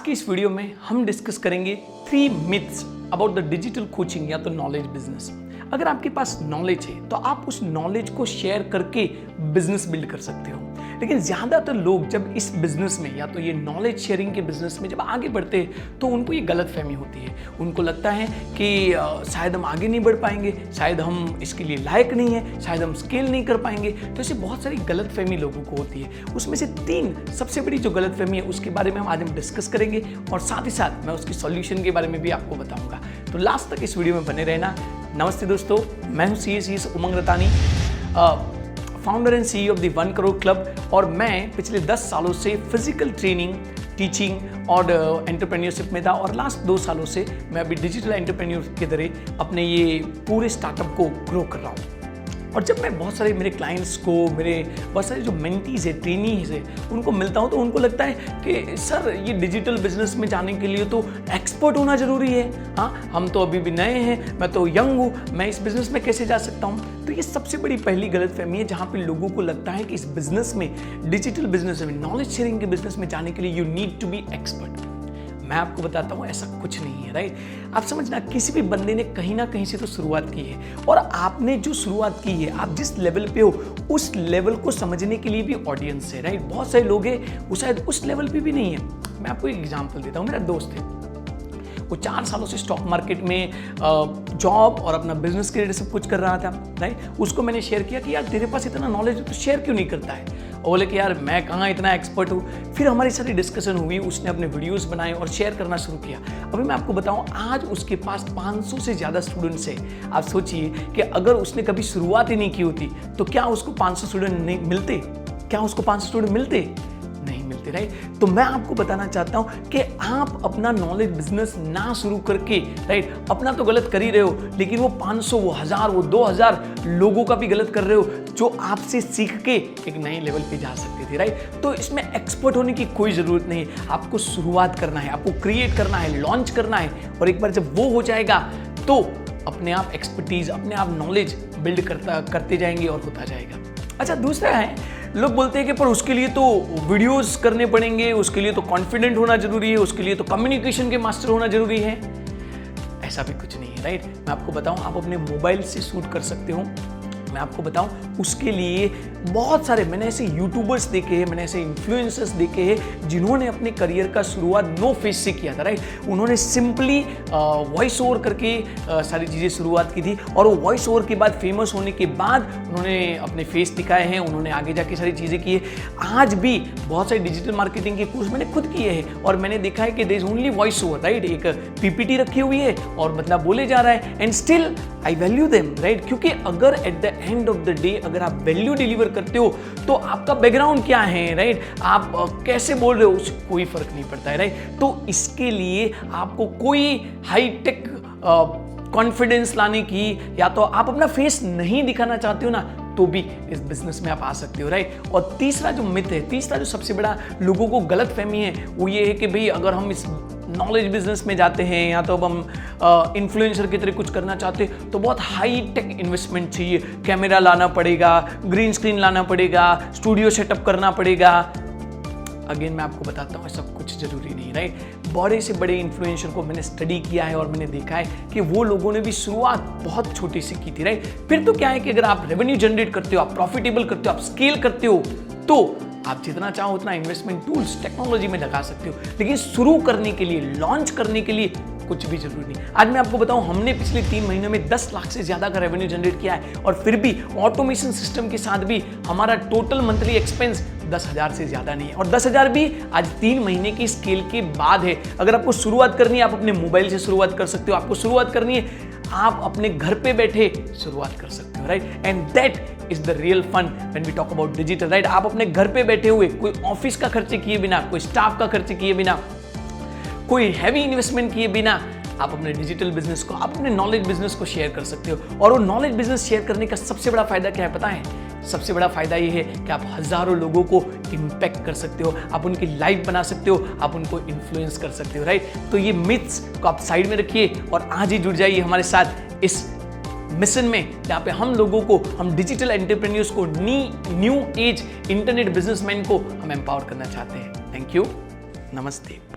की इस वीडियो में हम डिस्कस करेंगे 3 myths about the digital coaching या तो नॉलेज बिजनेस। अगर आपके पास नॉलेज है तो आप उस नॉलेज को शेयर करके बिजनेस बिल्ड कर सकते हो, लेकिन ज़्यादातर लोग जब इस बिजनेस में या तो ये नॉलेज शेयरिंग के बिजनेस में जब आगे बढ़ते हैं तो उनको ये गलत फहमी होती है। उनको लगता है कि शायद हम आगे नहीं बढ़ पाएंगे, शायद हम इसके लिए लायक नहीं है, शायद हम स्केल नहीं कर पाएंगे। तो ऐसे बहुत सारी गलत फहमी लोगों को होती है। उसमें से 3 सबसे बड़ी जो गलत फहमी है उसके बारे में आज हम डिस्कस करेंगे और साथ ही साथ मैं उसकी सॉल्यूशन के बारे में भी आपको बताऊंगा। तो लास्ट तक इस वीडियो में बने रहना। नमस्ते दोस्तों, मैं हूँ CA Umang Ratani, founder and CEO of the 1 crore club, और मैं पिछले 10 सालों से फिजिकल ट्रेनिंग, टीचिंग और एंटरप्रेन्योरशिप में था, और लास्ट 2 सालों से मैं अभी डिजिटल एंटरप्रेन्योर के तरह अपने ये पूरे स्टार्टअप को ग्रो कर रहा हूँ। और जब मैं बहुत सारे मेरे क्लाइंट्स को, मेरे बहुत सारे जो मेंटीज़ है, ट्रेनीज़ है, उनको मिलता हूँ तो उनको लगता है कि सर ये डिजिटल बिजनेस में जाने के लिए तो एक्सपर्ट होना ज़रूरी है। हाँ, हम तो अभी भी नए हैं, मैं तो यंग हूँ, मैं इस बिज़नेस में कैसे जा सकता हूँ। तो ये सबसे बड़ी पहली गलतफहमी है जहाँ पे लोगों को लगता है कि इस बिज़नेस में, डिजिटल बिजनेस में, नॉलेज शेयरिंग के बिज़नेस में जाने के लिए you need to be expert. मैं आपको बताता हूँ ऐसा कुछ नहीं है, राइट। आप समझना, किसी भी बंदे ने कहीं ना कहीं से तो शुरुआत की है, और आपने जो शुरुआत की है, आप जिस लेवल पे हो उस लेवल को समझने के लिए भी ऑडियंस है, राइट। बहुत सारे लोग हैं वो शायद उस लेवल पे भी नहीं है। मैं आपको एक एग्जांपल देता हूँ। मेरा दोस्त है, वो 4 सालों से स्टॉक मार्केट में जॉब और अपना बिजनेस के लिए सब कुछ कर रहा था, राइट। उसको मैंने शेयर किया कि यार तेरे पास इतना नॉलेज है तो शेयर क्यों नहीं करता है। और बोले कि यार मैं कहाँ इतना एक्सपर्ट हूँ। फिर हमारी सारी डिस्कशन हुई, उसने अपने वीडियोस बनाए और शेयर करना शुरू किया। अभी मैं आपको बताऊँ, आज उसके पास 500 से ज़्यादा स्टूडेंट्स हैं। आप सोचिए कि अगर उसने कभी शुरुआत ही नहीं की होती तो क्या उसको 500 स्टूडेंट नहीं मिलते? क्या उसको 500 स्टूडेंट मिलते? नहीं मिलते, राइट। तो मैं आपको बताना चाहता हूं कि आप अपना नॉलेज बिजनेस ना शुरू करके, राइट, अपना तो गलत कर ही रहे हो, लेकिन वो 500, वो 1000, वो 2000 लोगों का भी गलत कर रहे हो जो आपसे सीख के एक नए लेवल पे जा सकते थे, राइट। तो इसमें एक्सपर्ट होने की कोई जरूरत नहीं है। आपको शुरुआत करना है, आपको क्रिएट करना है, लॉन्च करना है, और एक बार जब वो हो जाएगा तो अपने आप एक्सपर्टीज, अपने आप नॉलेज बिल्ड करते जाएंगे और होता जाएगा। अच्छा, दूसरा है, लोग बोलते हैं कि पर उसके लिए तो वीडियोस करने पड़ेंगे, उसके लिए तो कॉन्फिडेंट होना जरूरी है, उसके लिए तो कम्युनिकेशन के मास्टर होना जरूरी है। ऐसा भी कुछ नहीं है, राइट। मैं आपको बताऊं, आप अपने मोबाइल से शूट कर सकते हो। मैं आपको बताऊं, उसके लिए बहुत सारे, मैंने ऐसे यूट्यूबर्स देखे हैं, मैंने ऐसे इन्फ्लुएंसर्स देखे हैं जिन्होंने अपने करियर का शुरुआत नो फेस से किया था, राइट। उन्होंने सिंपली वॉइस ओवर करके सारी चीज़ें शुरुआत की थी, और वो वॉइस ओवर के बाद फेमस होने के बाद उन्होंने अपने फेस दिखाए हैं, उन्होंने आगे जाके सारी चीज़ें की है। आज भी बहुत सारे डिजिटल मार्केटिंग के कोर्स मैंने खुद किए हैं, और मैंने देखा है कि there is only voice over, right. एक PPT रखी हुई है और बंदा बोले जा रहा है, and still I value them, right. क्योंकि अगर at the end of the day अगर आप वैल्यू डिलीवर करते हो तो आपका बैकग्राउंड क्या है, राइट, आप कैसे बोल रहे हो, उससे कोई फर्क नहीं पड़ता है, राइट। तो इसके लिए आपको कोई हाई टेक कॉन्फिडेंस लाने की, या तो आप अपना फेस नहीं दिखाना चाहते हो ना, तो भी इस बिजनेस में आप आ सकते हो, राइट। और तीसरा जो मिथ है, तीसरा जो सबसे बड़ा लोगों को गलत फहमी है, वो ये है कि भाई अगर हम इस नॉलेज बिजनेस में जाते हैं या तो अब हम इन्फ्लुएंसर की तरह कुछ करना चाहते हैं तो बहुत हाई टेक इन्वेस्टमेंट चाहिए, कैमरा लाना पड़ेगा, ग्रीन स्क्रीन लाना पड़ेगा, स्टूडियो सेटअप करना पड़ेगा। अगेन मैं आपको बताता हूँ, सब कुछ जरूरी नहीं, राइट। बड़े से बड़े इन्फ्लुएंसर को मैंने स्टडी किया है और मैंने देखा है कि वो लोगों ने भी शुरुआत बहुत छोटी सी की थी, राइट। फिर तो क्या है कि अगर आप रेवेन्यू जनरेट करते हो, आप प्रॉफिटेबल करते हो, आप स्केल करते हो, तो आप जितना चाहो उतना इन्वेस्टमेंट टूल्स, टेक्नोलॉजी में लगा सकते हो, लेकिन शुरू करने के लिए, लॉन्च करने के लिए कुछ भी जरूरी नहीं। आज मैं आपको बताऊं, हमने पिछले 3 महीनों में 10 लाख से ज्यादा का रेवेन्यू जनरेट किया है, और फिर भी ऑटोमेशन सिस्टम के साथ भी हमारा टोटल मंथली एक्सपेंस 10,000 से ज्यादा नहीं है, और 10,000 भी आज 3 महीने की स्केल के बाद है। अगर आपको शुरुआत करनी है, आप अपने मोबाइल से शुरुआत कर सकते हो। आपको शुरुआत करनी है, आप अपने घर पे बैठे शुरुआत कर सकते हो, right. And that is the real fun when we talk about digital, right. आप अपने घर पे बैठे हुए, कोई ऑफिस का खर्चे किए बिना, कोई स्टाफ का खर्चे किए बिना, कोई हैवी इन्वेस्टमेंट किए बिना, आप अपने डिजिटल बिजनेस को, आप अपने नॉलेज बिजनेस को शेयर कर सकते हो। और वो नॉलेज बिजनेस शेयर करने का सबसे बड़ा फायदा क्या है पता है? सबसे बड़ा फायदा ये है कि आप हजारों लोगों को इंपैक्ट कर सकते हो, आप उनकी लाइफ बना सकते हो, आप उनको इन्फ्लुएंस कर सकते हो, राइट। तो ये मिथ्स को आप साइड में रखिए और आज ही जुड़ जाइए हमारे साथ इस मिशन में, जहाँ पे हम लोगों को, हम डिजिटल एंटरप्रेन्योर्स को, न्यू एज इंटरनेट बिजनेसमैन को हम एम्पावर करना चाहते हैं। थैंक यू, नमस्ते।